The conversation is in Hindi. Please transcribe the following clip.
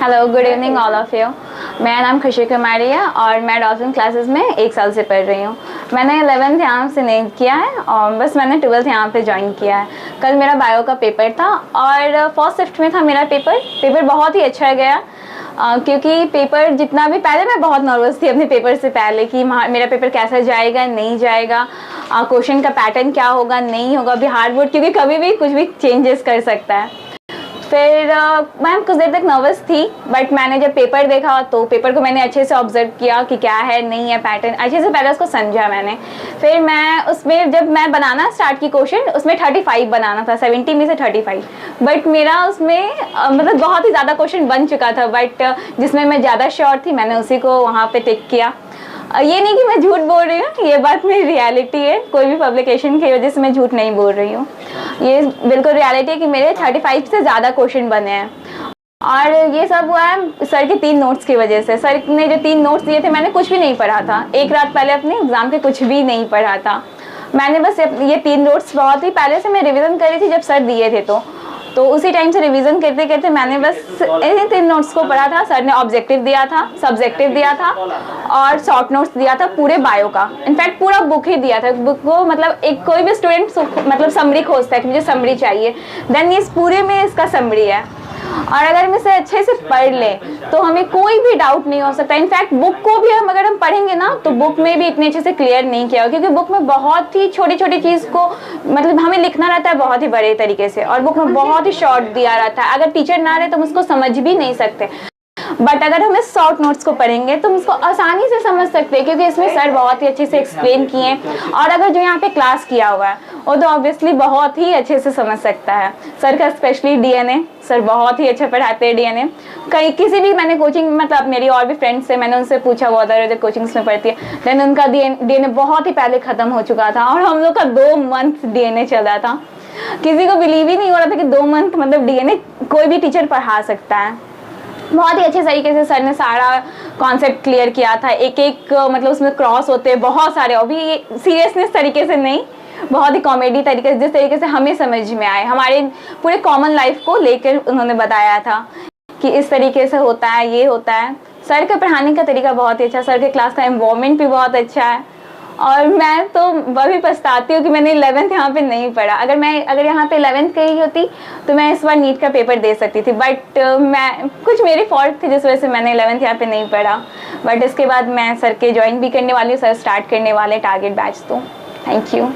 Hello, good evening all of you. मेरा नाम खुशी कुमारी है और मैं डॉल्फिन क्लासेस में 1 साल से पढ़ रही हूँ। मैंने 11th यहाँ से नहीं किया है और बस मैंने 12th यहाँ पे ज्वाइन किया है। कल मेरा बायो का पेपर था और फर्स्ट शिफ्ट में था मेरा पेपर बहुत ही अच्छा गया। क्योंकि पेपर जितना भी पहले मैं बहुत नर्वस थी अपने पेपर से पहले कि मेरा पेपर कैसा जाएगा नहीं जाएगा, क्वेश्चन का पैटर्न क्या होगा नहीं होगा, भी हार्ड बोर्ड क्योंकि कभी भी कुछ भी चेंजेस कर सकता है। फिर मैं कुछ देर तक नर्वस थी, बट मैंने जब पेपर देखा तो पेपर को मैंने अच्छे से ऑब्जर्व किया कि क्या है नहीं है पैटर्न, अच्छे से पहले उसको समझा मैंने। फिर मैं उसमें जब मैं बनाना स्टार्ट की क्वेश्चन, उसमें 35 बनाना था, 70 में से 35, बट मेरा उसमें मतलब बहुत ही ज़्यादा क्वेश्चन बन चुका था, बट जिसमें मैं ज़्यादा श्योर थी मैंने उसी को वहाँ पर टिक किया। ये नहीं कि मैं झूठ बोल रही हूँ, ये बात मेरी रियलिटी है, कोई भी पब्लिकेशन की वजह से मैं झूठ नहीं बोल रही हूँ। ये बिल्कुल रियलिटी है कि मेरे 35 से ज़्यादा क्वेश्चन बने हैं और ये सब हुआ है सर के 3 नोट्स की वजह से। सर ने जो 3 नोट्स दिए थे मैंने कुछ भी नहीं पढ़ा था, एक रात पहले अपने एग्ज़ाम के कुछ भी नहीं पढ़ा था। मैंने बस ये 3 नोट्स बहुत ही पहले से मैं रिविज़न कर रही थी जब सर दिए थे, तो उसी टाइम से रिवीजन करते करते मैंने बस इन्हीं 3 नोट्स को पढ़ा था। सर ने ऑब्जेक्टिव दिया था, सब्जेक्टिव दिया था और शॉर्ट नोट्स दिया था पूरे बायो का। इनफैक्ट पूरा बुक ही दिया था। बुक को मतलब एक कोई भी स्टूडेंट मतलब समरी खोजता है कि मुझे समरी चाहिए, देन इस पूरे में इसका समरी है और अगर हम इसे अच्छे से पढ़ लें तो हमें कोई भी डाउट नहीं हो सकता। इनफैक्ट बुक को भी अगर हम पढ़ेंगे ना तो बुक में भी इतने अच्छे से क्लियर नहीं किया, क्योंकि बुक में बहुत ही छोटी छोटी चीज़ को मतलब हमें लिखना रहता है बहुत ही बड़े तरीके से और बुक में बहुत ही शॉर्ट दिया रहता है। अगर टीचर ना रहे तो हम उसको समझ भी नहीं सकते, बट अगर हम इस शॉर्ट नोट्स को पढ़ेंगे तो हम उसको आसानी से समझ सकते हैं, क्योंकि इसमें सर बहुत ही अच्छे से एक्सप्लेन किए हैं और अगर जो यहाँ पे क्लास किया हुआ है वो तो ऑब्वियसली बहुत ही अच्छे से समझ सकता है। सर का स्पेशली डीएनए, सर बहुत ही अच्छा पढ़ाते हैं डीएनए। किसी भी मैंने कोचिंग मतलब मेरी और भी फ्रेंड्स से मैंने उनसे पूछा वो अदर कोचिंग्स में पढ़ती है, देन उनका डीएनए बहुत ही पहले ख़त्म हो चुका था और हम लोग का 2 मंथ डीएनए चला था। किसी को बिलीव ही नहीं हो रहा था कि 2 मंथ मतलब डीएनए कोई भी टीचर पढ़ा सकता है। बहुत ही अच्छे तरीके से सर ने सारा कॉन्सेप्ट क्लियर किया था। एक एक मतलब उसमें क्रॉस होते हैं बहुत सारे, अभी सीरियसनेस तरीके से नहीं, बहुत ही कॉमेडी तरीके से, जिस तरीके से हमें समझ में आए, हमारे पूरे कॉमन लाइफ को लेकर उन्होंने बताया था कि इस तरीके से होता है, ये होता है। सर का पढ़ाने का तरीका बहुत ही अच्छा, सर के क्लास का एनवायरनमेंट भी बहुत अच्छा है और मैं तो वही पछताती हूँ कि मैंने 11th यहाँ पे नहीं पढ़ा। अगर यहाँ पे 11th कही होती तो मैं इस बार नीट का पेपर दे सकती थी, बट मैं कुछ मेरी फॉल्ट थी जिस वजह से मैंने 11th यहाँ पे नहीं पढ़ा। बट इसके बाद मैं सर के ज्वाइन भी करने वाली हूँ, सर स्टार्ट करने वाले टारगेट बैच, तो थैंक यू।